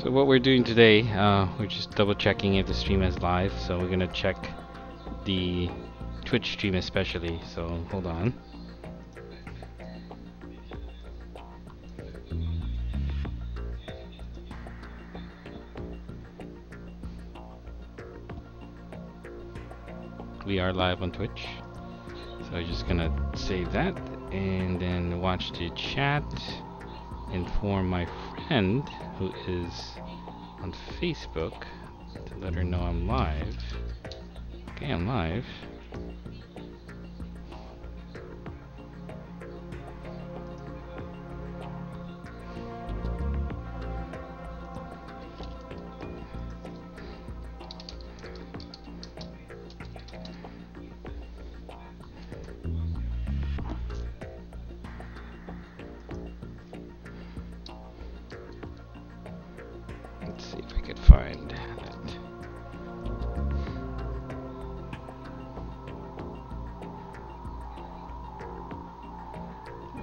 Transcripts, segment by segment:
So what we're doing today, we're just double checking if the stream is live. So we're gonna check the Twitch stream especially. So hold on. We are live on Twitch. So I'm just gonna save that and then watch the chat. Inform my friend who is on Facebook to let her know I'm live. Okay, I'm live. Let's see if I could find that.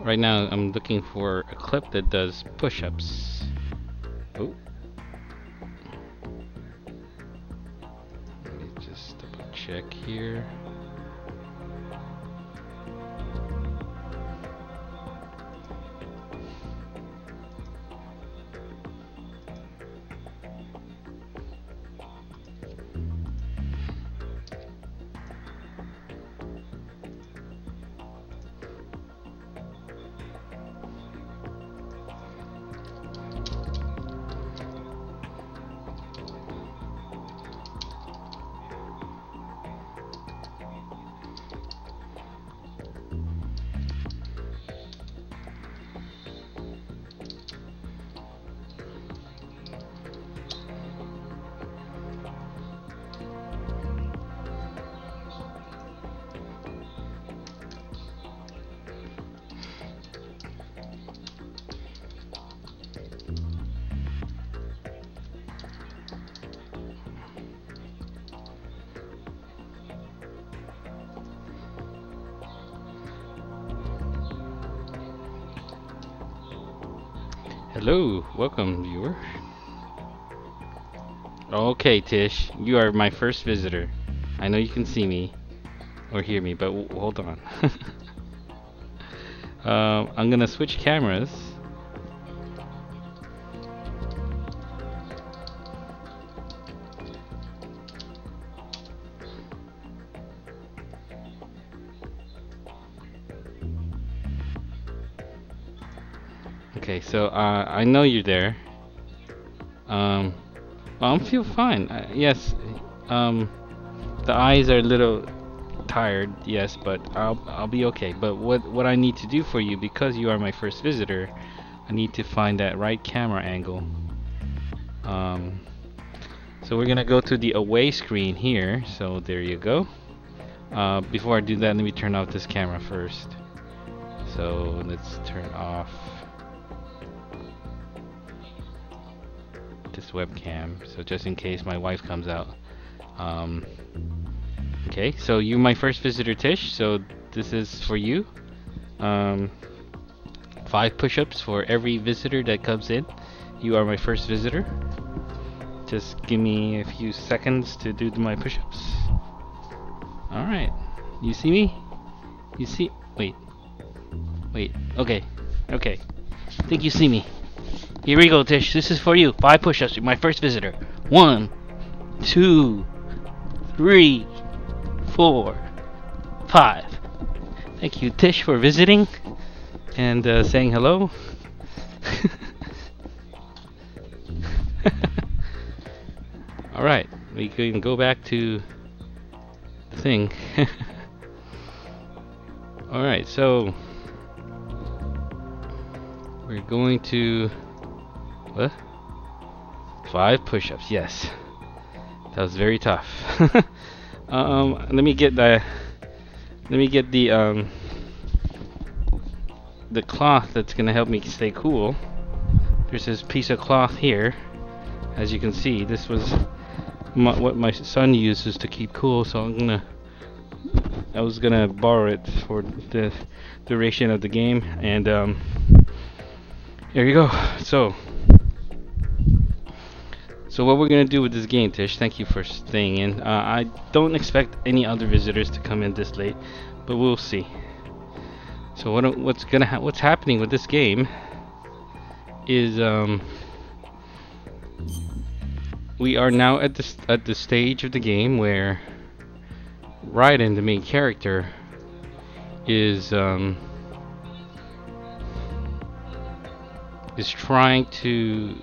Right now, I'm looking for a clip that does push-ups. Oh. Let me just double check here. Hello, welcome viewer. Okay, Tish, you are my first visitor. I know you can see me or hear me, but hold on. I'm gonna switch cameras. Okay, so I know you're there. I feel fine. Yes, the eyes are a little tired. Yes, but I'll be okay. But what I need to do for you, because you are my first visitor, I need to find that right camera angle. So we're gonna go to the away screen here. So there you go. Before I do that, let me turn off this camera first. So let's turn off this webcam, so just in case my wife comes out. Okay, so you're my first visitor, Tish, so this is for you. 5 push-ups for every visitor that comes in. You are my first visitor. Just give me a few seconds to do my push-ups. Alright, you see me? You see? Wait, okay, I think you see me. Here we go, Tish. This is for you. 5 push-ups. My first visitor. 1, 2, 3, 4, 5. Thank you, Tish, for visiting and saying hello. All right, we can go back to the thing. All right, so we're going to. What? 5 push-ups. Yes, that was very tough. Let me get the cloth that's gonna help me stay cool. There's this piece of cloth here. As you can see, this was what my son uses to keep cool. So I was gonna borrow it for the duration of the game, and here you go. So So what we're gonna do with this game, Tish? Thank you for staying in. I don't expect any other visitors to come in this late, but we'll see. So what's happening with this game is we are now at the stage of the game where Raiden, the main character, is trying to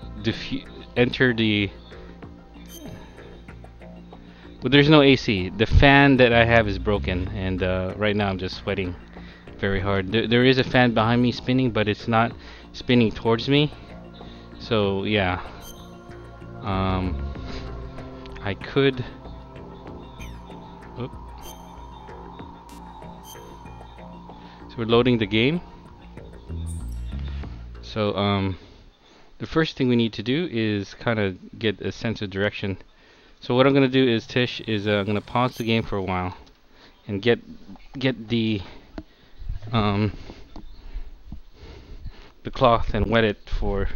enter the. Well, there's no AC. The fan that I have is broken, and right now I'm just sweating very hard. There is a fan behind me spinning, but it's not spinning towards me. So yeah, I could. Oop. So we're loading the game. So the first thing we need to do is kind of get a sense of direction. So what I'm gonna do is, Tish, is I'm gonna pause the game for a while and get the cloth and wet it for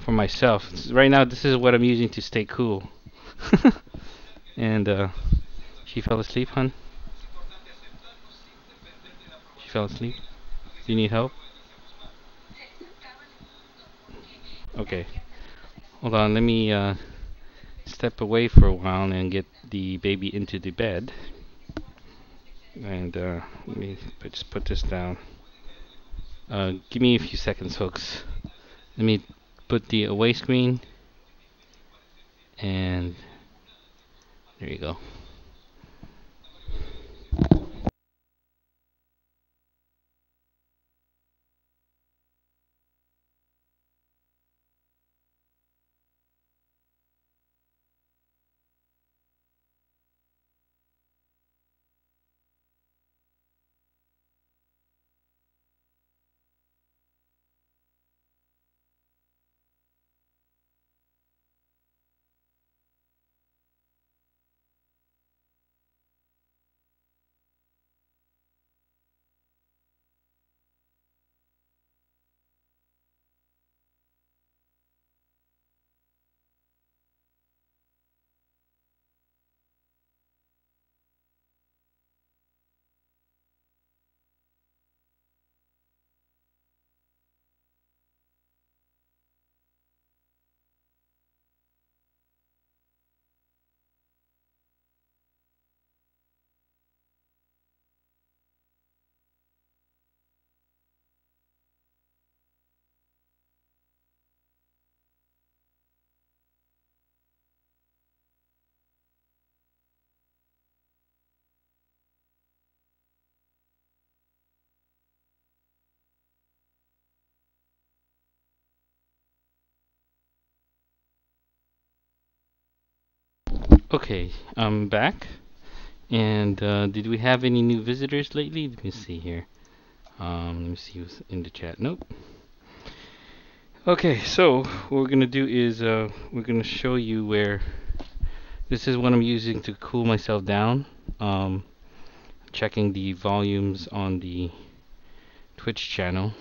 myself. Right now, this is what I'm using to stay cool. And she fell asleep, hun. She fell asleep. Do you need help? Okay. Hold on. Let me step away for a while and get the baby into the bed. And let me just put this down. Give me a few seconds, folks. Let me put the away screen, and there you go. Okay, I'm back. And did we have any new visitors lately? Let me see here. Let me see who's in the chat. Nope. Okay, so what we're gonna do is we're gonna show you where this is what I'm using to cool myself down. Checking the volumes on the Twitch channel.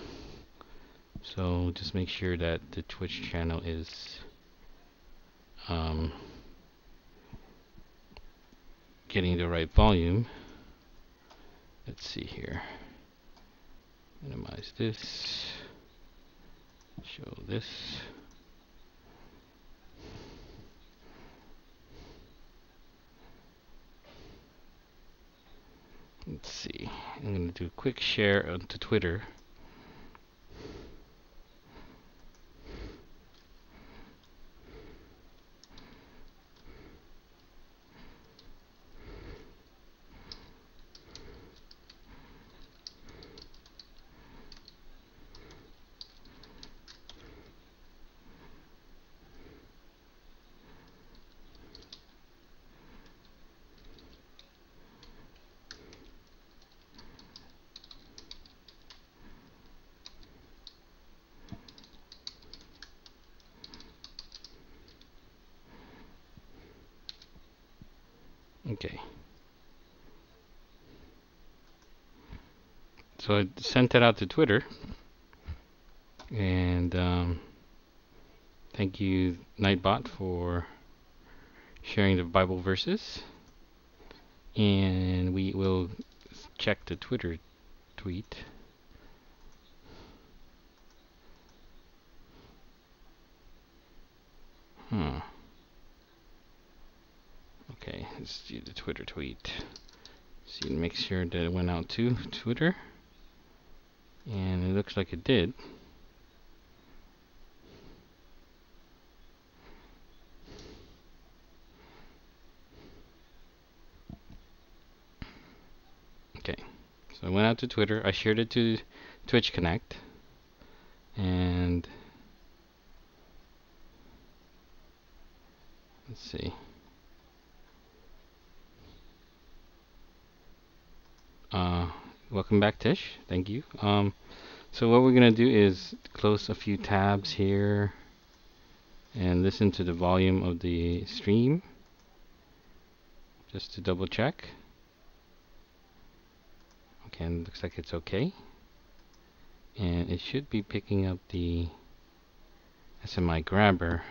So just make sure that the Twitch channel is getting the right volume. Let's see here. Minimize this. Show this. Let's see. I'm going to do a quick share onto Twitter. Okay. So I sent that out to Twitter, and thank you, Nightbot, for sharing the Bible verses, and we will check the Twitter tweet. Okay, let's do the Twitter tweet. See, make sure that it went out to Twitter, and it looks like it did. Okay, so it went out to Twitter. I shared it to Twitch Connect, and let's see. Welcome back, Tish. Thank you. So what we're gonna do is close a few tabs here and listen to the volume of the stream just to double check. Okay, and it looks like it's okay. And it should be picking up the SMI grabber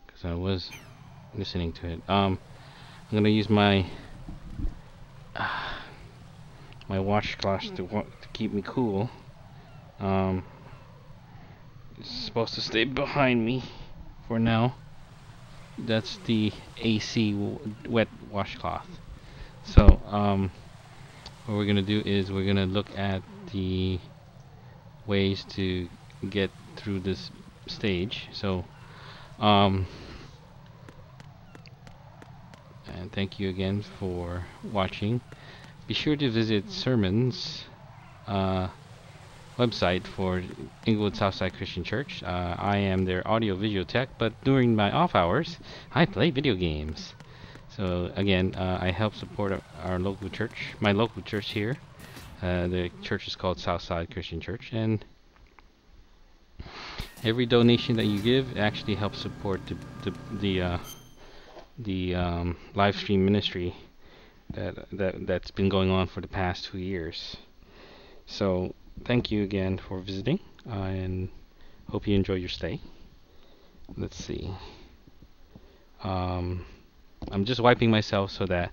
because I was listening to it. I'm gonna use my my washcloth to keep me cool. It's supposed to stay behind me for now. That's the AC wet washcloth. So what we're gonna do is we're gonna look at the ways to get through this stage. So and thank you again for watching. Be sure to visit Sermon's website for Inglewood Southside Christian Church. I am their audio-visual tech, but during my off hours, I play video games. So again, I help support our local church, my local church here. The church is called Southside Christian Church, and every donation that you give actually helps support the live stream ministry that's been going on for the past 2 years. So thank you again for visiting, and hope you enjoy your stay. Let's see. I'm just wiping myself so that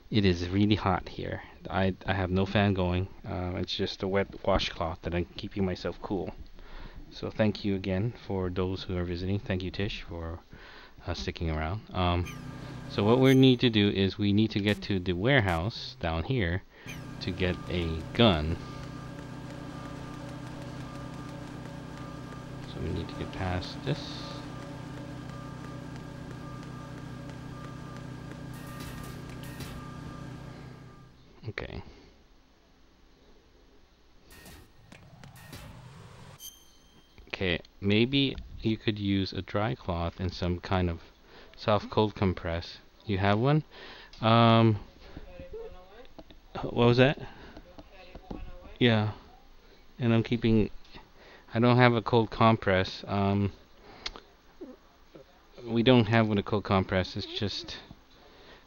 it is really hot here. I have no fan going. It's just a wet washcloth that I'm keeping myself cool. So thank you again for those who are visiting. Thank you, Tish, for sticking around. So what we need to do is we need to get to the warehouse down here to get a gun. So we need to get past this. Okay. Okay, maybe you could use a dry cloth and some kind of soft cold compress. You have one? What was that? Yeah. And I'm keeping... I don't have a cold compress. We don't have one a cold compress. It's just...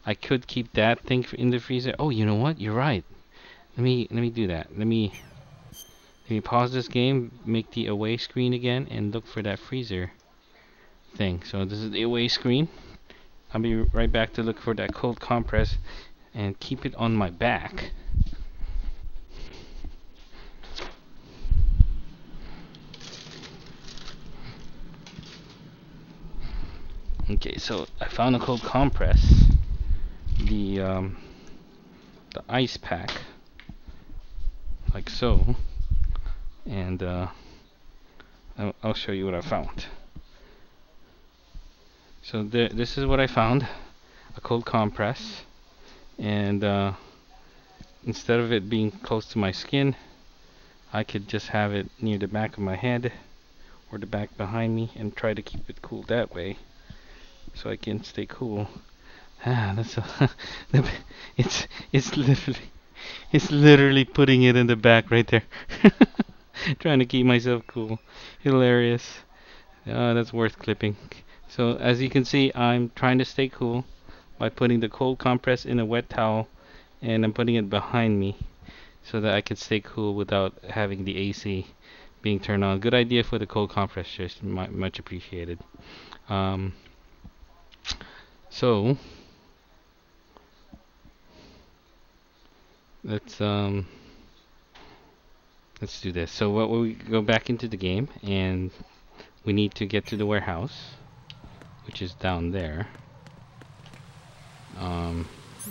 I could keep that thing in the freezer. Oh, you know what? You're right. Let me do that. Let me pause this game, make the away screen again, and look for that freezer thing. So this is the away screen. I'll be right back to look for that cold compress and keep it on my back. Okay, so I found a cold compress. The ice pack, like so, and I'll show you what I found. So this is what I found, a cold compress, and instead of it being close to my skin, I could just have it near the back of my head or the back behind me and try to keep it cool that way so I can stay cool. That's it's literally putting it in the back right there. Trying to keep myself cool. Hilarious. That's worth clipping. So as you can see, I'm trying to stay cool by putting the cold compress in a wet towel, and I'm putting it behind me so that I can stay cool without having the AC being turned on. Good idea for the cold compress, just much appreciated. So let's let's do this. So what we go back into the game and we need to get to the warehouse, which is down there.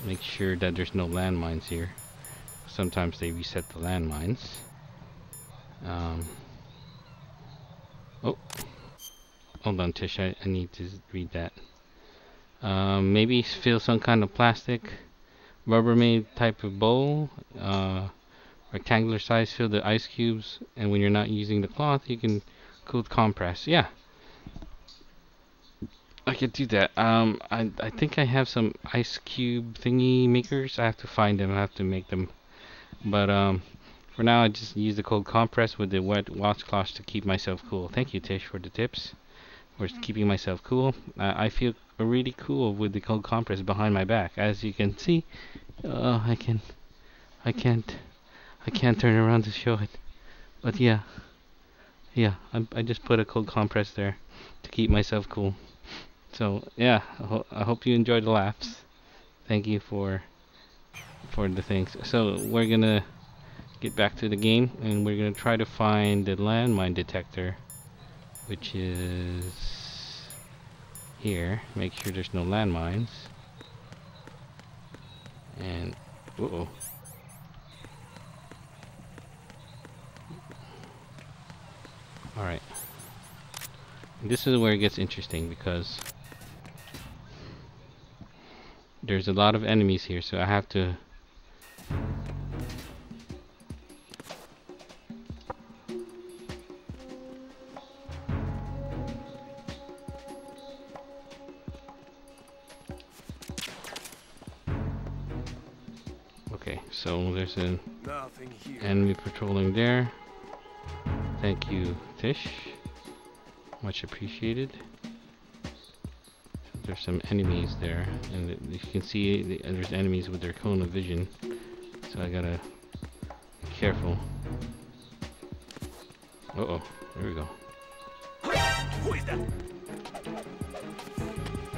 Make sure that there's no landmines here. Sometimes they reset the landmines. Oh, hold on, Tish. I need to read that. Maybe fill some kind of plastic, Rubbermaid type of bowl. Rectangular size, fill the ice cubes, and when you're not using the cloth, you can cold compress. Yeah, I could do that. I think I have some ice cube thingy makers. I have to find them. I have to make them. But for now, I just use the cold compress with the wet washcloth to keep myself cool. Thank you, Tish, for the tips. For keeping myself cool. I feel really cool with the cold compress behind my back. As you can see, I can't turn around to show it. But yeah, I just put a cold compress there to keep myself cool. So yeah, I hope you enjoyed the laughs. Thank you for the things. So we're gonna get back to the game and we're gonna try to find the landmine detector, which is here. Make sure there's no landmines. And uh-oh. Alright. This is where it gets interesting because there's a lot of enemies here, so I have to okay, so there's an enemy patrolling there. Thank you, Tish. Much appreciated. There's some enemies there, and you can see there's enemies with their cone of vision. So I gotta be careful. Uh-oh, there we go. Who is that?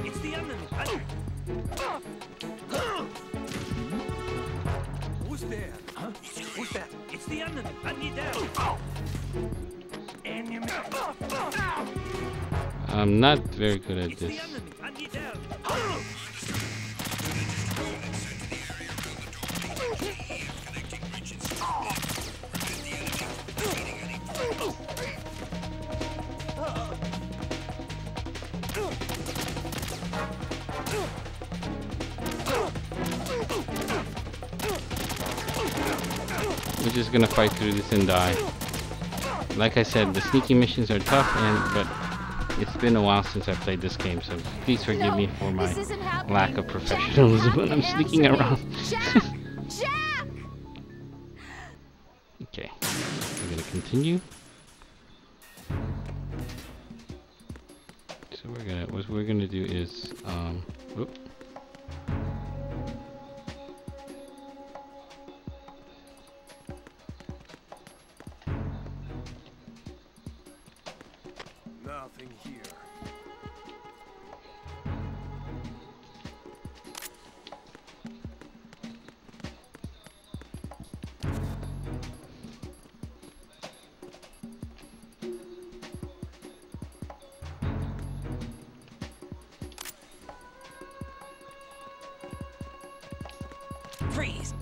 It's the enemy. Who's there? Huh? Who's that? It's the enemy. I need help. Enemy. I'm not very good at It's this. the enemy. I need help. We're just gonna fight through this and die. Like I said, the sneaky missions are tough, but it's been a while since I played this game, so please forgive me for my lack of professionalism when I'm sneaking around. Jack! Jack! Okay, we're gonna continue. So what we're gonna do is, whoop. Nothing here. Freeze!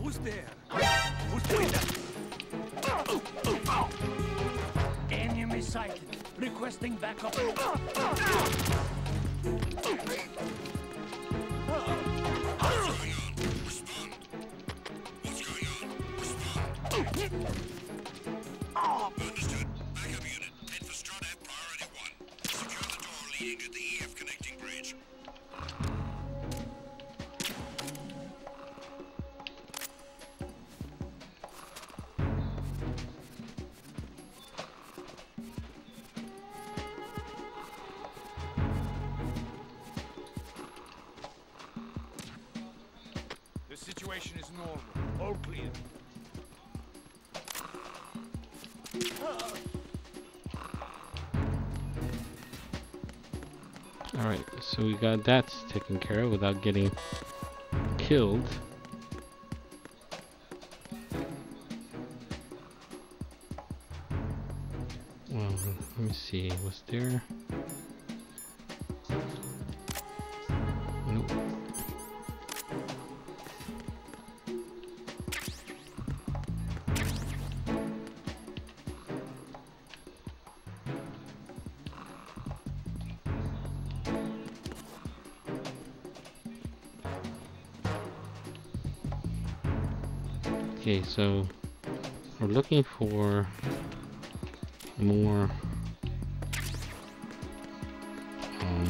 Who's there? Who's doing that? Enemy sighted. Requesting backup. Understood. Backup unit. Head for Strata, priority 1. Secure the door leading to the EF connecting bridge. The situation is normal. All clear. Alright, so we got that taken care of without getting killed. Well, let me see, was there... Nope. Okay, so we're looking for more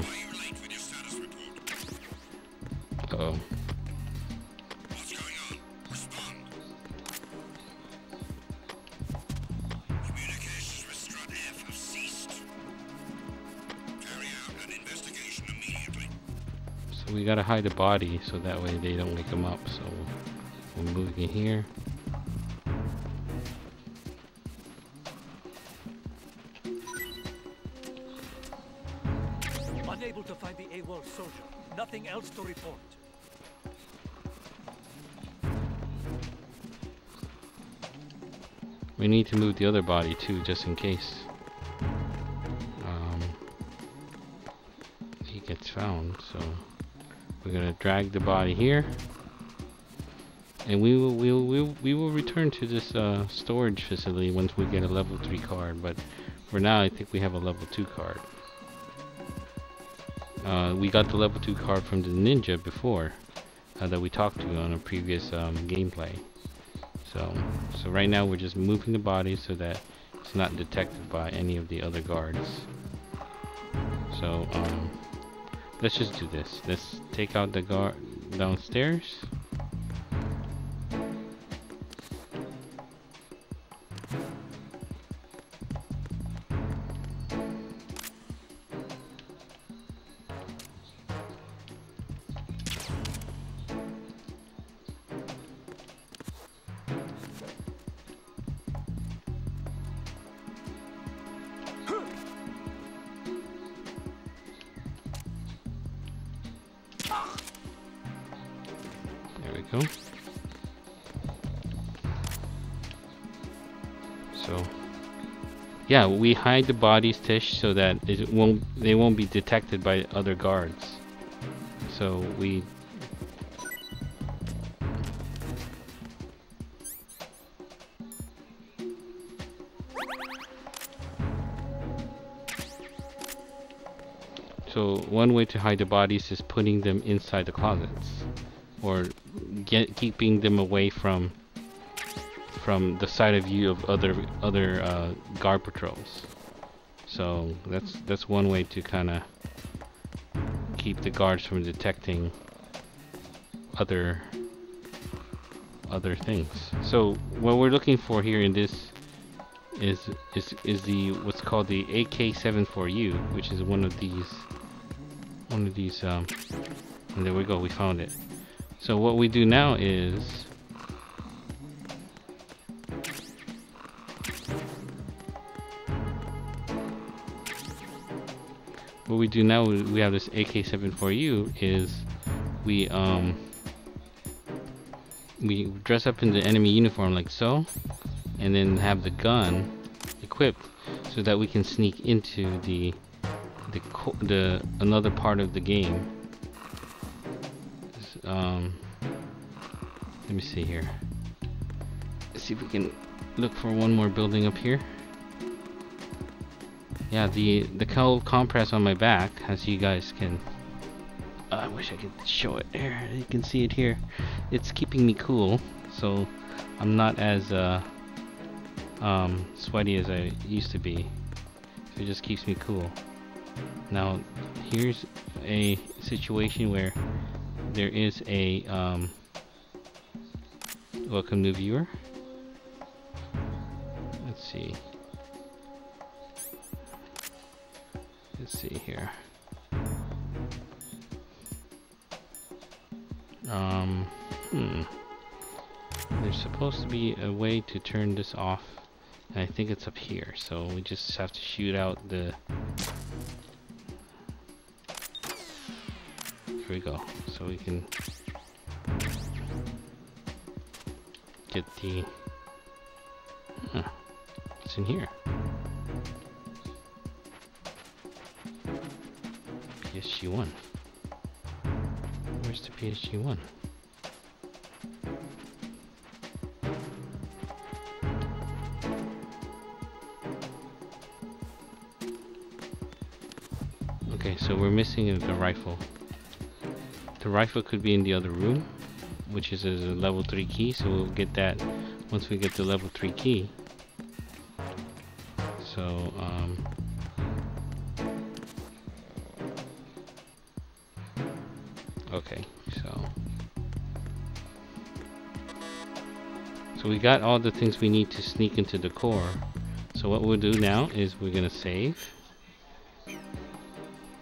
Are you late with your status report? uh-oh. What's going on? Respond. Communications with Strut F have ceased. Carry out an investigation immediately. So we gotta hide the body so that way they don't wake him up. So we're moving in here. Unable to find the AWOL soldier. Nothing else to report. We need to move the other body too, just in case he gets found. So we're gonna drag the body here, and we will return to this storage facility once we get a level 3 card. But for now, I think we have a level 2 card. We got the level 2 card from the ninja before that we talked to on a previous gameplay. So right now we're just moving the body so that it's not detected by any of the other guards. So let's just do this. Let's take out the guard downstairs. There we go. So yeah, we hide the bodies, Tish, so that they won't be detected by other guards. So we So one way to hide the bodies is putting them inside the closets, or keeping them away from the side of view of other guard patrols. So that's one way to kind of keep the guards from detecting other things. So what we're looking for here in this is the what's called the AK-74U, which is one of these and there we go, we found it. So what we do now is we have this AK-74U is we dress up in the enemy uniform like so, and then have the gun equipped so that we can sneak into the another part of the game. Let me see here. Let's see if we can look for one more building up here. Yeah, the cold compress on my back, as you guys can. I wish I could show it here. You can see it here. It's keeping me cool, so I'm not as sweaty as I used to be. So it just keeps me cool. Now, here's a situation where there is a welcome new viewer. Let's see. Let's see here. There's supposed to be a way to turn this off, and I think it's up here. So we just have to shoot out the Here we go. So we can get the... Huh. What's in here? PSG-1. Where's the PSG-1? Okay, so we're missing the rifle. The rifle could be in the other room, which is a level 3 key, so we'll get that once we get the level 3 key. So, okay, so we got all the things we need to sneak into the core. So what we'll do now is we're gonna save.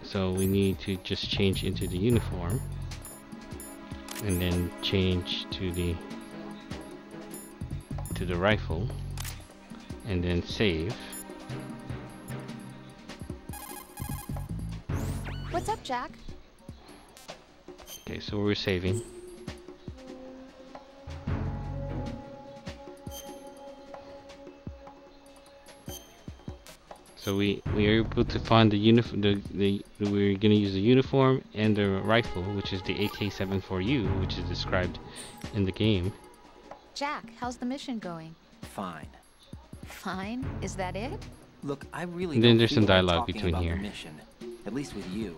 So we need to just change into the uniform and then change to the rifle and then save. What's up, Jack? Okay, so we're saving. So we are able to find the uniform. We're gonna use the uniform and the rifle, which is the AK-74U, which is described in the game. Jack, how's the mission going? Fine. Fine? Is that it? Look, I really And then don't there's some feel like dialogue talking between about here. the mission. At least with you.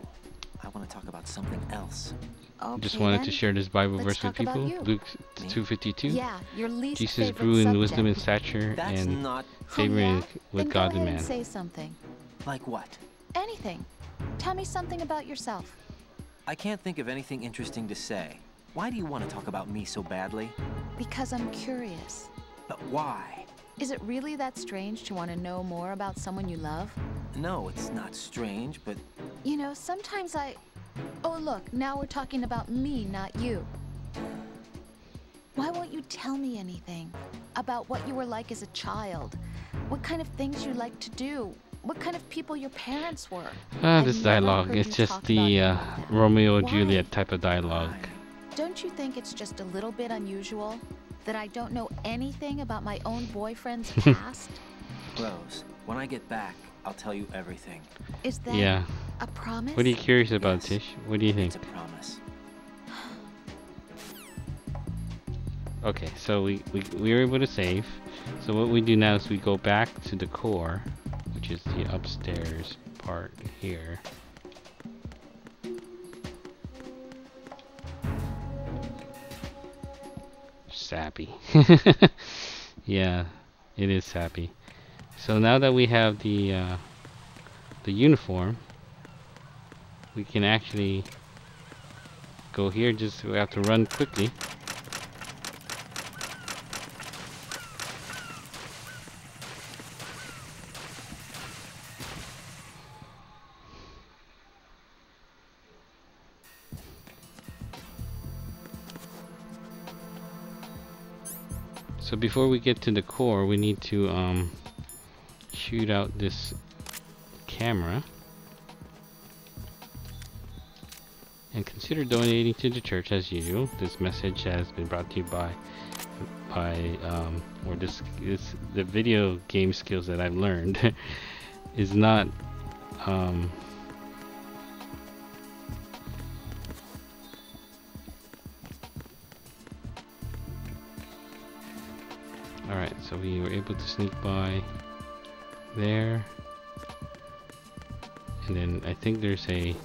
I want to talk about something else. Okay, Just wanted then. to share this Bible Let's verse with talk about people. you. Luke 2:52. Yeah, your least Jesus favorite grew in subject. wisdom and stature That's and not favor yeah? with Then God go and ahead man. and say something. like what? Anything. Tell me something about yourself. I can't think of anything interesting to say. Why do you want to talk about me so badly? Because I'm curious. But why? Is it really that strange to want to know more about someone you love? No, it's not strange, but You know, sometimes Oh, look, now we're talking about me, not you. Why won't you tell me anything? About what you were like as a child? What kind of things you like to do? What kind of people your parents were? I've This never dialogue, heard it's you just talk the about any of that. Romeo and Why? Juliet type of dialogue. Don't you think it's just a little bit unusual that I don't know anything about my own boyfriend's past? Rose, when I get back, I'll tell you everything. Is that Yeah. a promise? What are you curious about, Yes. Tish? What do you think? It's a promise. Okay, so we were able to save. So what we do now is we go back to the core, which is the upstairs part here. Sappy. Yeah, it is sappy. So now that we have the uniform, we can actually go here. Just we have to run quickly. So before we get to the core, we need to shoot out this camera and consider donating to the church as usual. This message has been brought to you by the video game skills that I've learned is not Alright, so we were able to sneak by there. And then I think there's a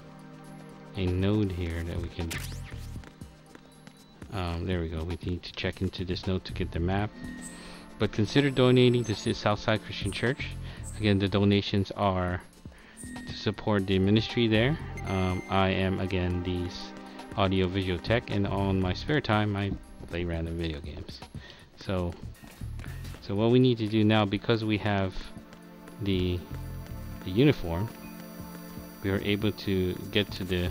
node here that we can... there we go. We need to check into this node to get the map. But consider donating to the Southside Christian Church. Again, the donations are to support the ministry there. I am, again, the audio visual tech, and on my spare time I play random video games. So what we need to do now, because we have the uniform, we are able to get to the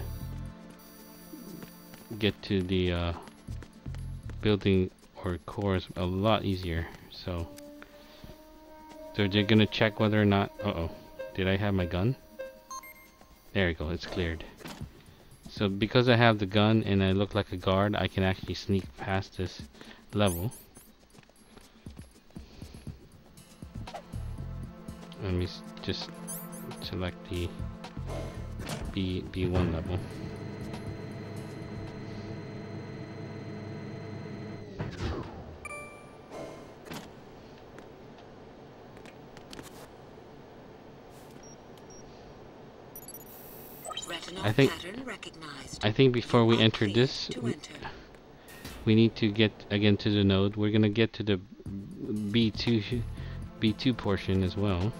building or cores a lot easier. So they're gonna check whether or not. Uh-oh, did I have my gun? There we go, it's cleared. So because I have the gun and I look like a guard, I can actually sneak past this level. Let me just select the B1 level. I think before we enter this, we need to get again to the node. We're gonna get to the B2 portion as well.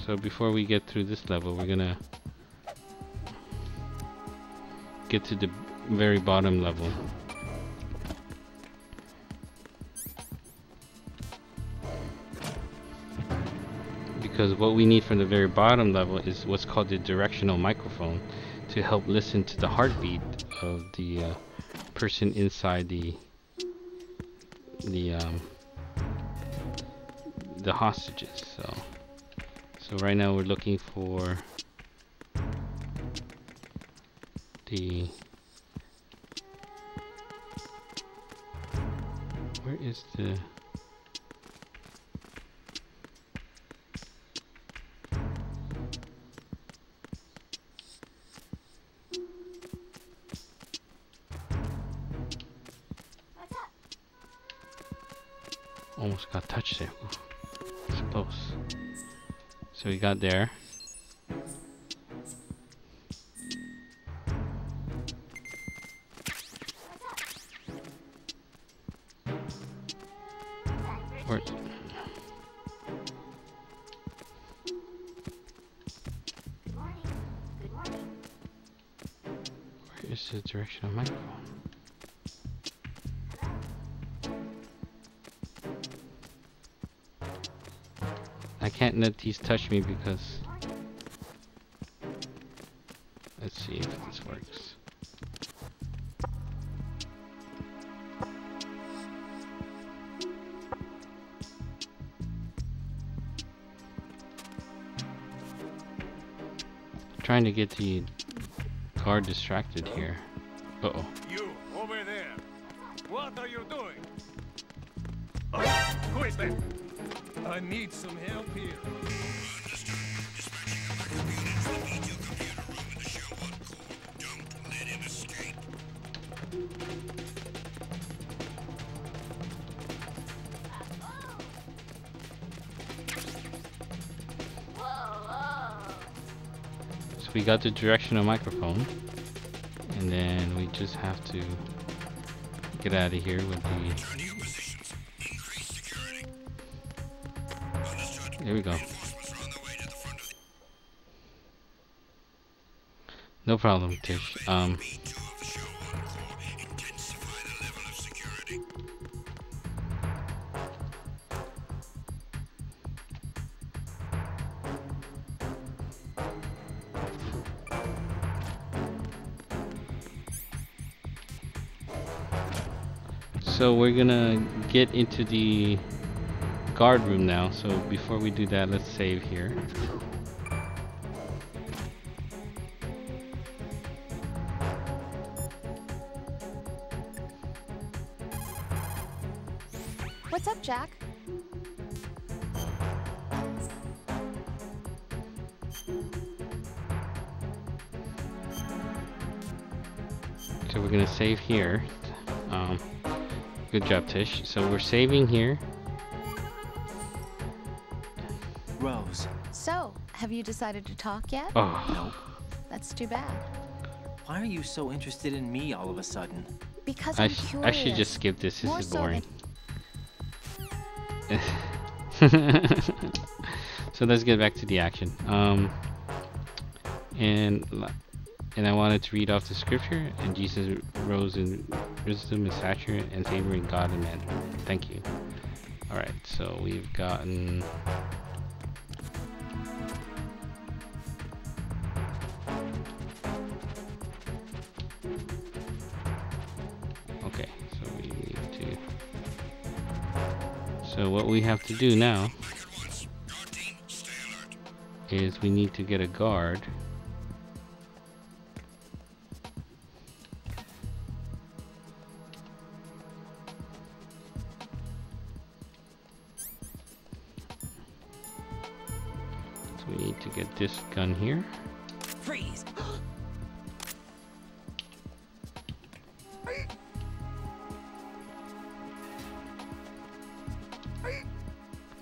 So before we get through this level, we're gonna get to the very bottom level. Because what we need from the very bottom level is what's called the directional microphone to help listen to the heartbeat of the person inside the hostages. So right now we're looking for where is the almost got touched there. Ooh, it's close. So we got there. Where is the directional microphone? I can't let these touch me because... Let's see if this works. Trying to get the guard distracted here. Uh-oh. You, over there. What are you doing? Who is that? I need some help here. Understood. Dispatching a backup unit to the B2 computer room in the Sherwood core. Don't let him escape. So we got the directional microphone, and then we just have to get out of here with the... Return to your positions. Increase security. Understood. There we go. Reinforcements are on their way to the front of No problem, Tish. B2 of the Sherwood core. Intensify the level of security. So we're gonna get into the guard room now. So before we do that, let's save here. What's up, Jack? So we're gonna save here. Good job, Tish. So we're saving here. Rose, So, have you decided to talk yet? Oh, no. That's too bad. Why are you so interested in me all of a sudden? Because I I'm should curious. just skip this. This More is so boring. than- So let's get back to the action. And I wanted to read off the scripture. And Jesus rose in wisdom and stature and favoring God and man. Thank you. All right. So we've gotten. So what we have to do now Back at once. Guard team, stay alert. is we need to get a guard. So we need to get this gun here. Freeze!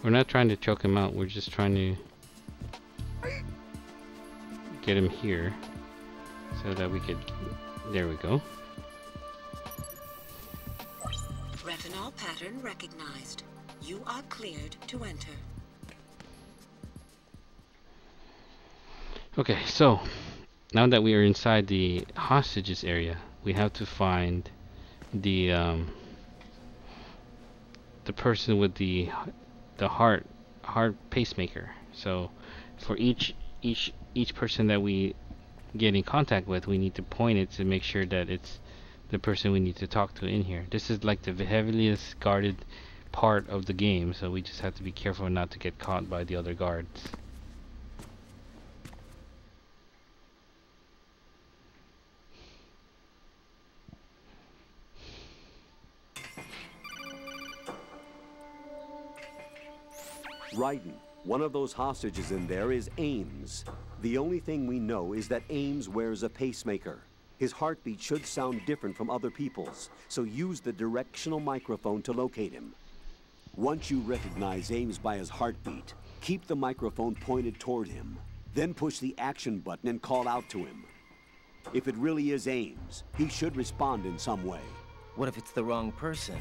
We're not trying to choke him out, we're just trying to get him here so that we could, there we go. Retinol pattern recognized. You are cleared to enter. Okay, so now that we are inside the hostages area, we have to find the person with the heart pacemaker. So for each person that we get in contact with, we need to point it to make sure that it's the person we need to talk to in here. This is like the heaviest guarded part of the game, so we just have to be careful not to get caught by the other guards. Raiden, one of those hostages in there is Ames. The only thing we know is that Ames wears a pacemaker. His heartbeat should sound different from other people's, so use the directional microphone to locate him. Once you recognize Ames by his heartbeat, keep the microphone pointed toward him. Then push the action button and call out to him. If it really is Ames, he should respond in some way. What if it's the wrong person?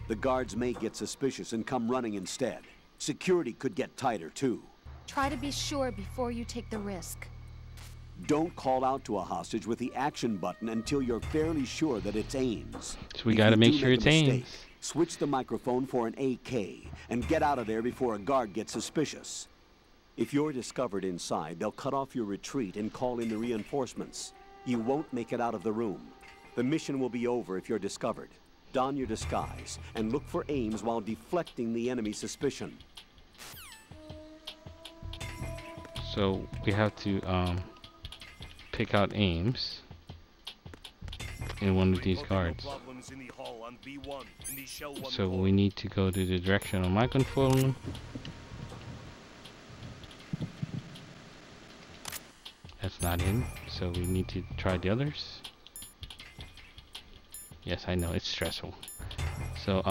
The guards may get suspicious and come running instead. Security could get tighter, too. Try to be sure before you take the risk. Don't call out to a hostage with the action button until you're fairly sure that it's Ames. So we If gotta you make do sure a it's mistake, Ames. Switch the microphone for an AK and get out of there before a guard gets suspicious. If you're discovered inside, they'll cut off your retreat and call in the reinforcements. You won't make it out of the room. The mission will be over if you're discovered. Don your disguise and look for Ames while deflecting the enemy's suspicion. So we have to pick out Ames in one of these guards. So we need to go to the directional microphone. That's not him, so we need to try the others. Yes, I know, it's stressful. So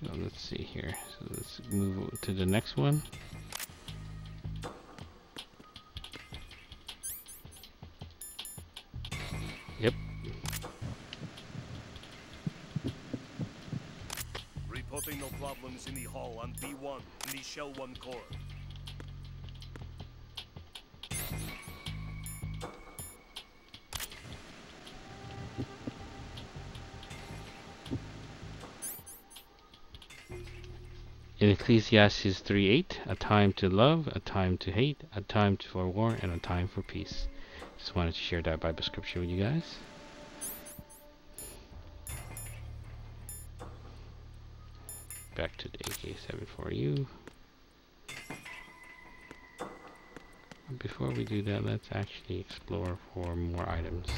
so let's see here. So let's move to the next one. Yep. Reporting no problems in the hall on B1 in the Shell 1 core. In Ecclesiastes 3:8, a time to love, a time to hate, a time for war, and a time for peace. Just wanted to share that Bible scripture with you guys. Back to the AK-74U. Before we do that, let's actually explore for more items.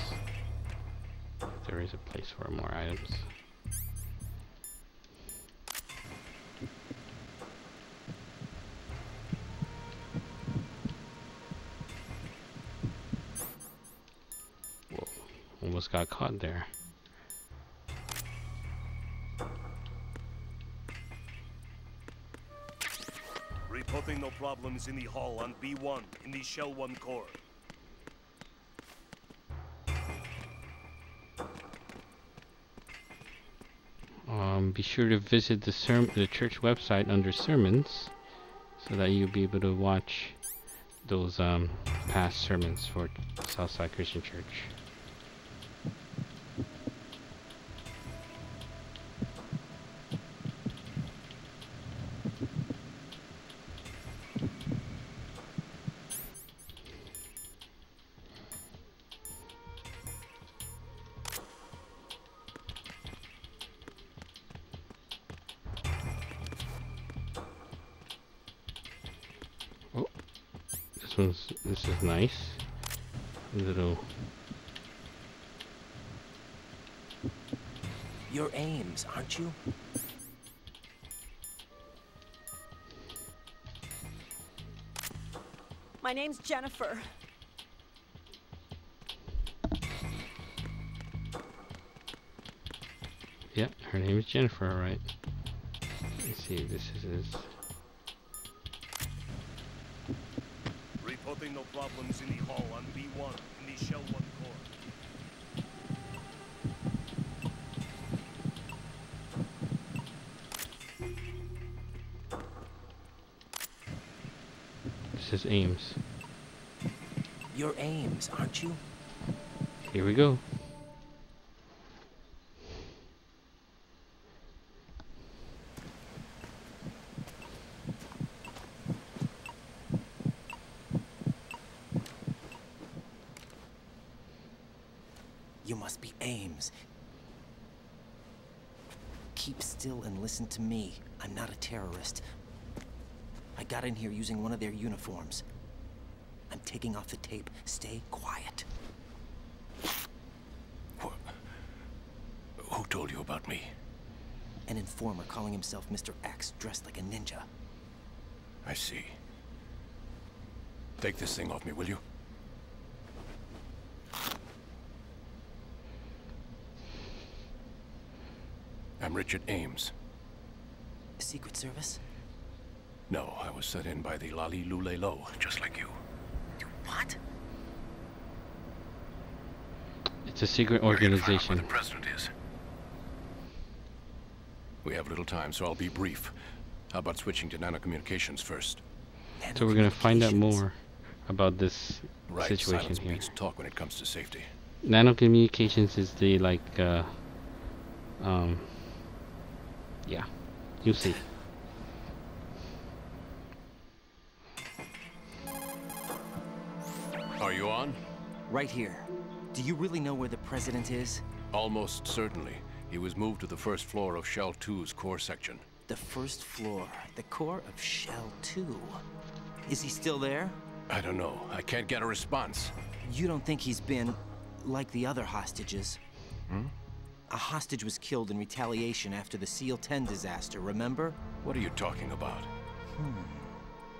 If there is a place for more items. Whoa, almost got caught there. Reporting no problems in the hall on B1 in the Shell 1 core. Be sure to visit the church website under sermons, so that you'll be able to watch those past sermons for Southside Christian Church. This is nice. Little. You're Ames, aren't you? My name's Jennifer. Yeah, her name is Jennifer, alright. Let's see, this is. Reporting no problems in the hall on B1 in the Shell 1 core. This is Ames. You're Ames, aren't you? Here we go. You must be Ames. Keep still and listen to me. I'm not a terrorist. I got in here using one of their uniforms. I'm taking off the tape. Stay quiet. Who told you about me? An informer calling himself Mr. X, dressed like a ninja. I see. Take this thing off me, will you? I'm Richard Ames. Secret Service? No, I was sent in by the Lali Lule Lo, just like you. You what? It's a secret We're here to find out where organization. the president is. We have little time, so I'll be brief. How about switching to nanocommunications first? So we're gonna find out more about this Right, situation silence here. beats talk when it comes to safety. Nanocommunications is the yeah, you'll see. Are you on? Right here. Do you really know where the president is? Almost certainly. He was moved to the first floor of Shell 2's core section. The first floor. The core of Shell 2. Is he still there? I don't know. I can't get a response. You don't think he's been like the other hostages? A hostage was killed in retaliation after the SEAL 10 disaster, remember? What are you talking about?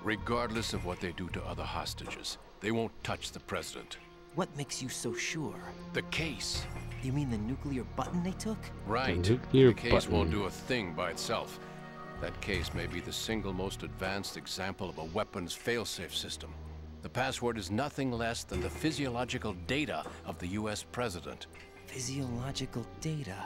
Regardless of what they do to other hostages, they won't touch the president. What makes you so sure? The case. You mean the nuclear button they took? Right. nuclear The case won't button. do a thing by itself. That case may be the single most advanced example of a weapons failsafe system. The password is nothing less than the physiological data of the US president. Physiological data.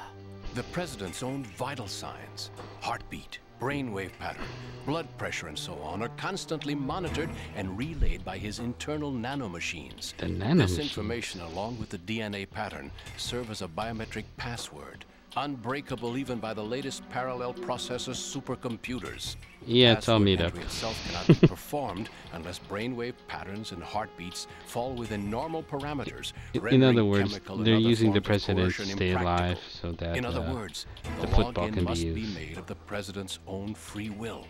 The president's own vital signs, heartbeat, brainwave pattern, blood pressure, and so on are constantly monitored and relayed by his internal nanomachines. The This nanomachines. information, along with the DNA pattern, serve as a biometric password, unbreakable even by the latest parallel processor supercomputers. Yeah, it's all Password made up. entry itself cannot be performed unless brainwave patterns and heartbeats fall within normal parameters. In rendering other words, chemical and they're other using the forms of president to coercion stay alive impractical. so that In other words, the the football login can be must be used. made of the president's own free will.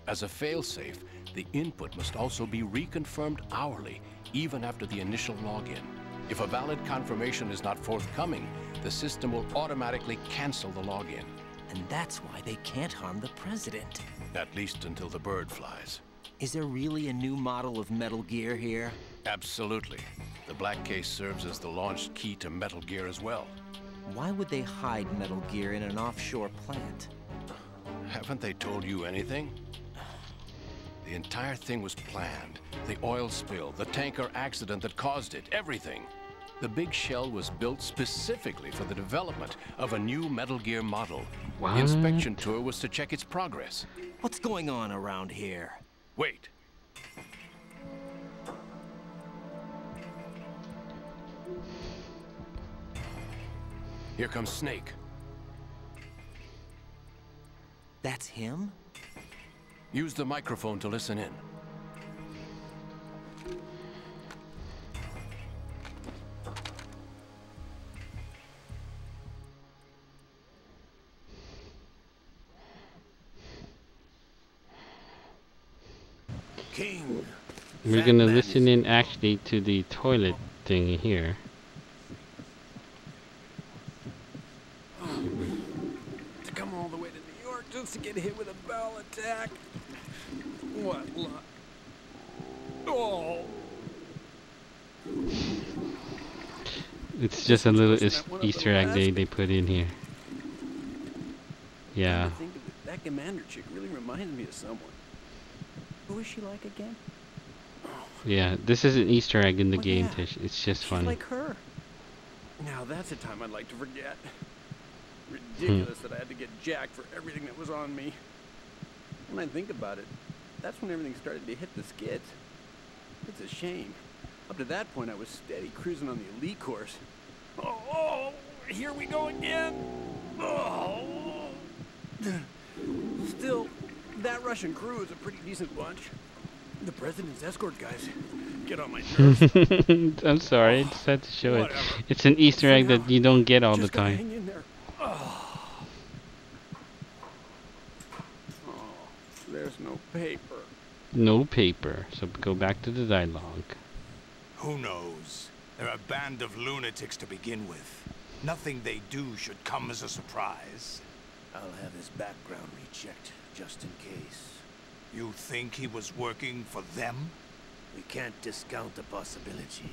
As a failsafe, the input must also be reconfirmed hourly, even after the initial login. If a valid confirmation is not forthcoming, the system will automatically cancel the login, And that's why they can't harm the president. at least until the bird flies. Is there really a new model of Metal Gear here? Absolutely. The black case serves as the launch key to Metal Gear as well. Why would they hide Metal Gear in an offshore plant? Haven't they told you anything? The entire thing was planned. The oil spill, the tanker accident that caused it, everything. The big shell was built specifically for the development of a new Metal Gear model. What? The inspection tour was to check its progress. What's going on around here? Wait. Here comes Snake. That's him? Use the microphone to listen in. King, We're That gonna man listen is- in actually to the toilet thing here. To come all the way to New York just to get hit with a bowel attack. What luck. Oh. It's just a little Wasn't that one of the Easter egg last- they put in here. Yeah. I think of it, that commander chick really reminds me of someone. Who is she like again? Yeah, this is an Easter egg in the Oh, game, yeah. Tish. It's just She's funny. like her. Now that's a time I'd like to forget. Ridiculous that I had to get jacked for everything that was on me. When I think about it, that's when everything started to hit the skids. It's a shame. Up to that point, I was steady cruising on the elite course. Oh, here we go again. Oh. Still, that Russian crew is a pretty decent bunch. The president's escort guys get on my nerves. I'm sorry, I just had to show it. Whatever. It's an Easter egg that you don't get all the Just gotta time. hang in there. Oh, there's no paper. No paper, so go back to the dialogue. Who knows? They're a band of lunatics to begin with. Nothing they do should come as a surprise. I'll have his background rechecked, just in case. You think he was working for them? We can't discount the possibility,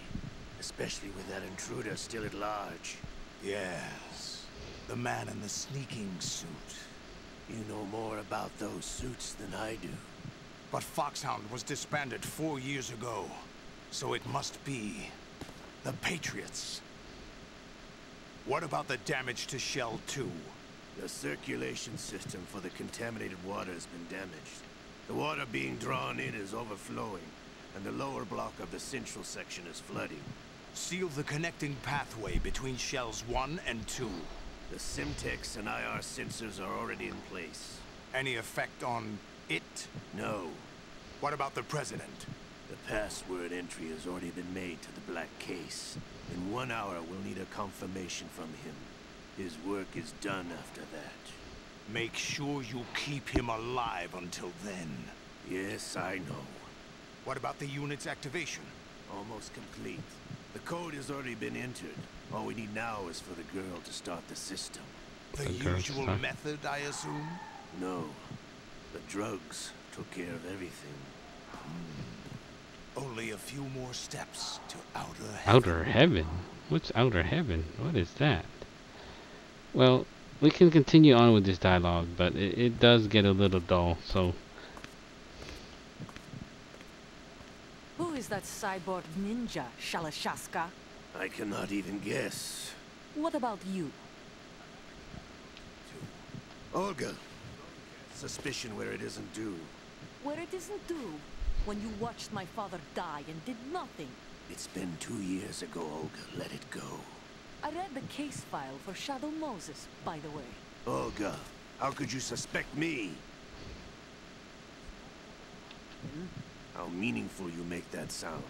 especially with that intruder still at large. Yes. The man in the sneaking suit. You know more about those suits than I do. But Foxhound was disbanded 4 years ago. So it must be the Patriots. What about the damage to Shell 2? The circulation system for the contaminated water has been damaged. The water being drawn in is overflowing, and the lower block of the central section is flooding. Seal the connecting pathway between Shells 1 and 2. The Simtex and IR sensors are already in place. Any effect on it? No, What about the President? the password entry has already been made to the black case. In 1 hour, we'll need a confirmation from him. His work is done after that. Make sure you keep him alive until then. Yes, I know. What about the unit's activation? Almost complete. The code has already been entered. All we need now is for the girl to start the system. The The girl's usual fine. method, I assume? No, the drugs took care of everything. Only a few more steps to outer heaven. Outer heaven? What's outer heaven? What is that? Well, we can continue on with this dialogue, but it does get a little dull, so... Who is that cyborg ninja, Shalashaska? I cannot even guess. What about you? Olga. Suspicion where it isn't due. Where it isn't due, when you watched my father die and did nothing. It's been 2 years ago, Olga. Let it go. I read the case file for Shadow Moses, by the way. Olga, how could you suspect me? How meaningful you make that sound.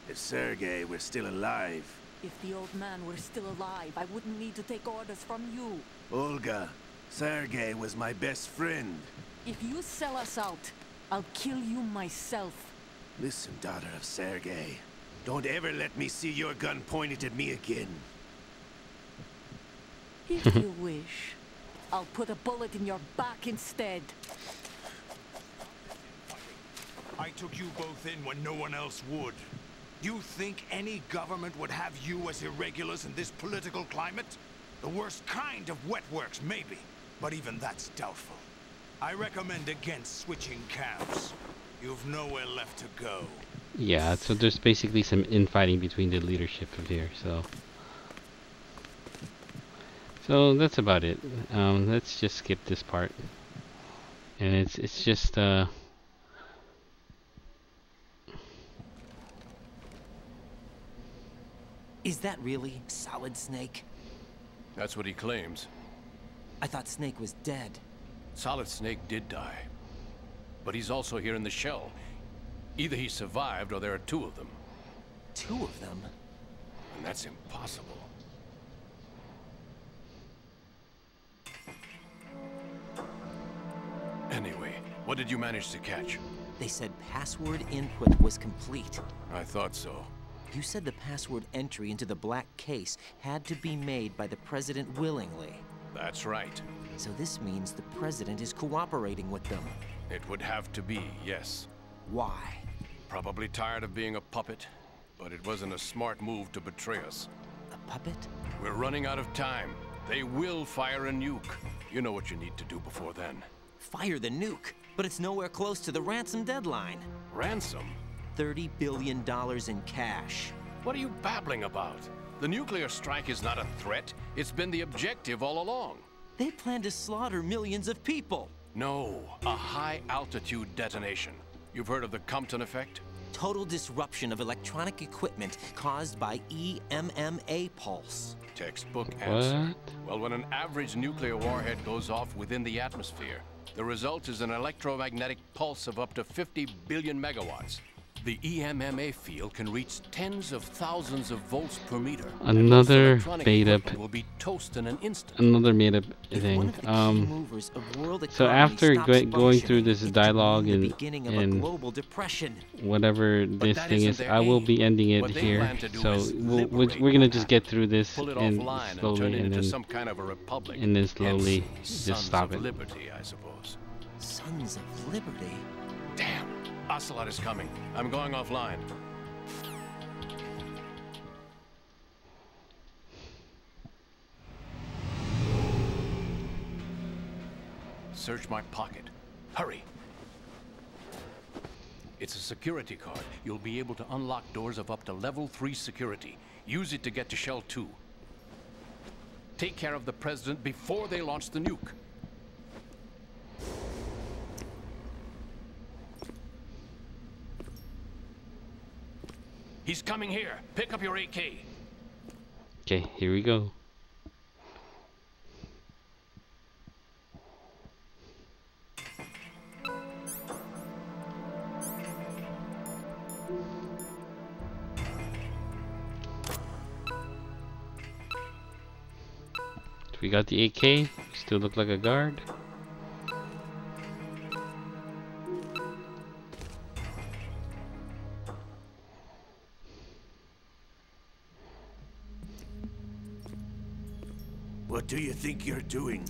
If Sergei were still alive... If the old man were still alive, I wouldn't need to take orders from you. Olga, Sergei was my best friend. If you sell us out, I'll kill you myself. Listen, daughter of Sergei. Don't ever let me see your gun pointed at me again. If you wish, I'll put a bullet in your back instead. I took you both in when no one else would. You think any government would have you as irregulars in this political climate? The worst kind of wet works, maybe. But even that's doubtful. I recommend against switching camps. You've nowhere left to go. Yeah, so there's basically some infighting between the leadership of here, so... So that's about it. Let's just skip this part. And it's just, Is that really Solid Snake? That's what he claims. I thought Snake was dead. Solid Snake did die. But he's also here in the shell. Either he survived or there are 2 of them. 2 of them? And that's impossible. Anyway, what did you manage to catch? They said password input was complete. I thought so. You said the password entry into the black case had to be made by the president willingly. That's right. So this means the president is cooperating with them. It would have to be, yes. Why? Probably tired of being a puppet, but it wasn't a smart move to betray us. A puppet? We're running out of time. They will fire a nuke. You know what you need to do before then. Fire the nuke, but it's nowhere close to the ransom deadline. Ransom? $30 billion in cash. What are you babbling about? The nuclear strike is not a threat. It's been the objective all along. They plan to slaughter millions of people. No, a high-altitude detonation. You've heard of the Compton effect? Total disruption of electronic equipment caused by EMMA pulse. Textbook answer. What? Well, when an average nuclear warhead goes off within the atmosphere, the result is an electromagnetic pulse of up to 50 billion megawatts. The EMMA field can reach tens of thousands of volts per meter. Another Electronic beta. equipment will be toast in an instant. Another made-up If one thing. of the key movers of world So economy after stops going through functioning, this it could dialogue mean the and beginning of a global depression. whatever But this that thing isn't is, their I will aim. be ending it What they here. plan to do So is we're liberate gonna just Manhattan. get through this Pull it and offline and turn slowly, it and into then some kind of a republic. and then slowly Hence, just Sons stop of it. Liberty, I suppose. Sons of Liberty? Damn! Ocelot is coming. I'm going offline. Search my pocket. Hurry! It's a security card. You'll be able to unlock doors of up to level 3 security. Use it to get to Shell 2. Take care of the president before they launch the nuke. He's coming here. Pick up your AK. Okay, here we go. We got the AK. Still look like a guard. What do you think you're doing?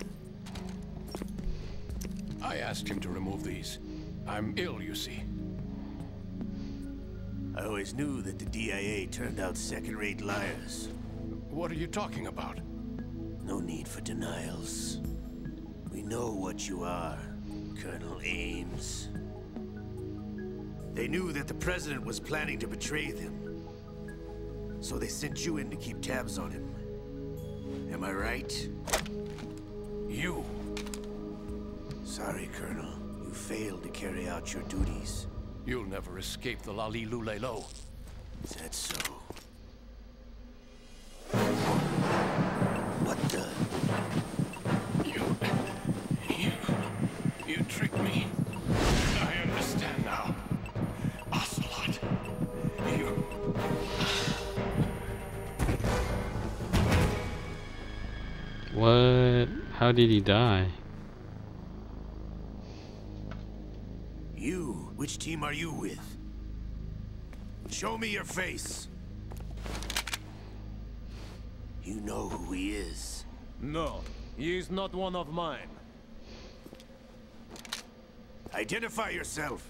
I asked him to remove these. I'm ill, you see. I always knew that the DIA turned out second-rate liars. What are you talking about? No need for denials. We know what you are, Colonel Ames. They knew that the president was planning to betray them. So they sent you in to keep tabs on him. Am I right? You! Sorry, Colonel. You failed to carry out your duties. You'll never escape the Lali Lulelo. Is that so? What the? You tricked me. I understand now. Ocelot. You... What? How did he die? You? Which team are you with? Show me your face. You know who he is. No, he is not one of mine. Identify yourself.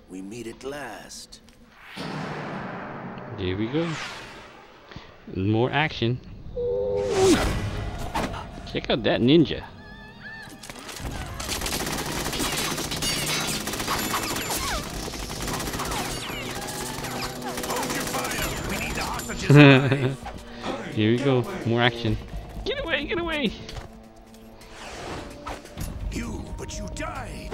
We meet at last. Here we go. More action. Check out that ninja. Hold your fire. We need the hostages alive. Here we go. More action. Get away, get away. But you died.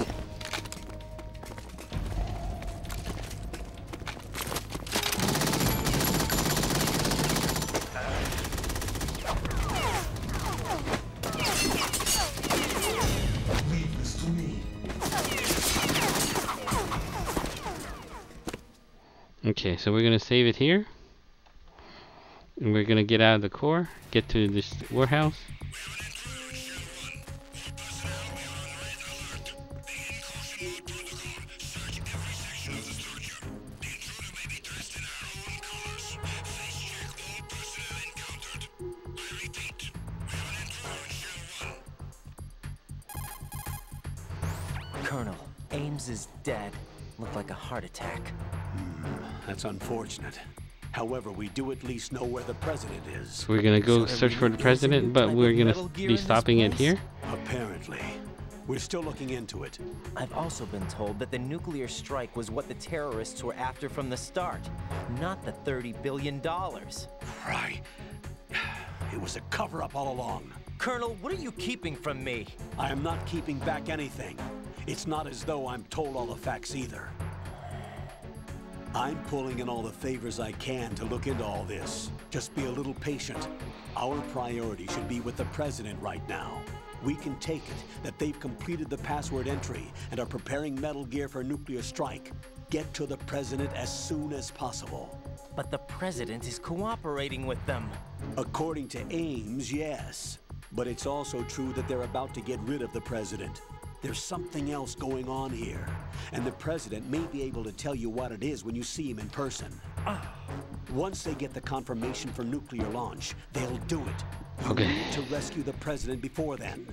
Leave this to me. Okay, so we're gonna save it here. And we're gonna get out of the core, get to this warehouse. Colonel, Ames is dead. Looked like a heart attack. That's unfortunate. However, we do at least know where the president is. We're gonna go search for the president, but we're gonna be stopping it here. Apparently. We're still looking into it. I've also been told that the nuclear strike was what the terrorists were after from the start, not the $30 billion. Right. It was a cover-up all along. Colonel, what are you keeping from me? I am not keeping back anything. It's not as though I'm told all the facts either. I'm pulling in all the favors I can to look into all this. Just be a little patient. Our priority should be with the president right now. We can take it that they've completed the password entry and are preparing Metal Gear for a nuclear strike. Get to the president as soon as possible. But the president is cooperating with them. According to Ames, yes. But it's also true that they're about to get rid of the president. There's something else going on here, and the president may be able to tell you what it is when you see him in person. Once they get the confirmation for nuclear launch, they'll do it. You need to rescue the president before then.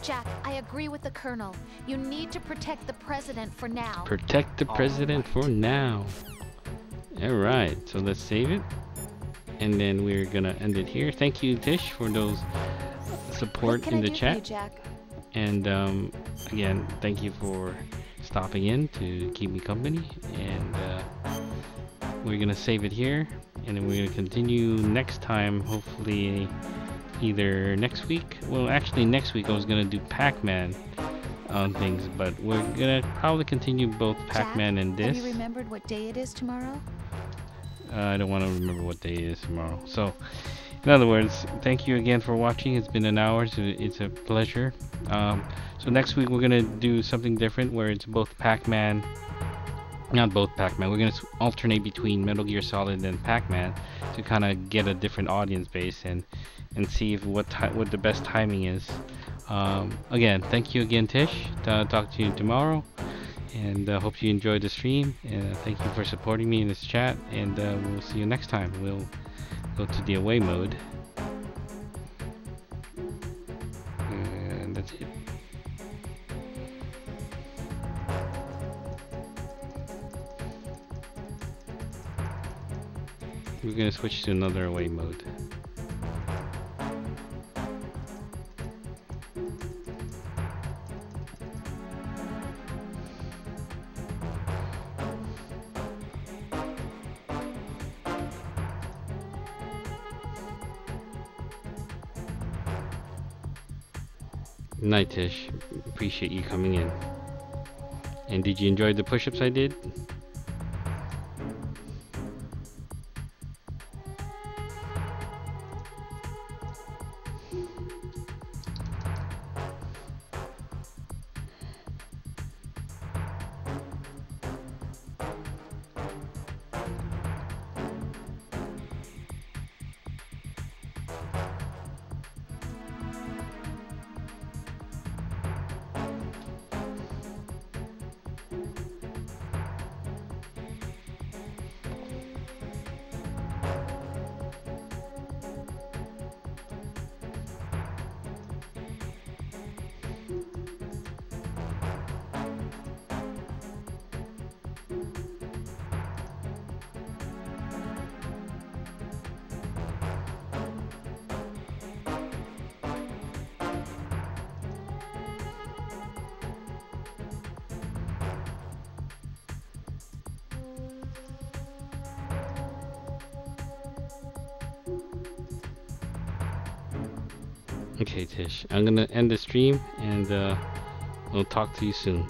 Jack, I agree with the Colonel. You need to protect the president for now. Protect the president for now. Alright, so let's save it. And then we're gonna end it here. Thank you, Tish, for those support in the chat. Jack? And again, thank you for stopping in to keep me company. And we're gonna save it here, and then we're gonna continue next time. Hopefully, either next week. Well, actually, next week I was gonna do Pac-Man on things, but we're gonna probably continue both Pac-Man and this. Have you remembered what day it is tomorrow? I don't want to remember what day it is tomorrow. So, in other words, thank you again for watching. It's been an hour, so it's a pleasure. So next week we're gonna do something different, where it's both Pac-Man. Not both Pac-Man. We're gonna alternate between Metal Gear Solid and Pac-Man to kind of get a different audience base and see if what the best timing is. Again, thank you again, Tish. Talk to you tomorrow, and hope you enjoyed the stream. Thank you for supporting me in this chat, and we'll see you next time. We'll go to the away mode, and that's it. We're gonna switch to another away mode. Night, Tish. Appreciate you coming in. And did you enjoy the push-ups I did? Okay, Tish, I'm gonna end the stream, and we'll talk to you soon.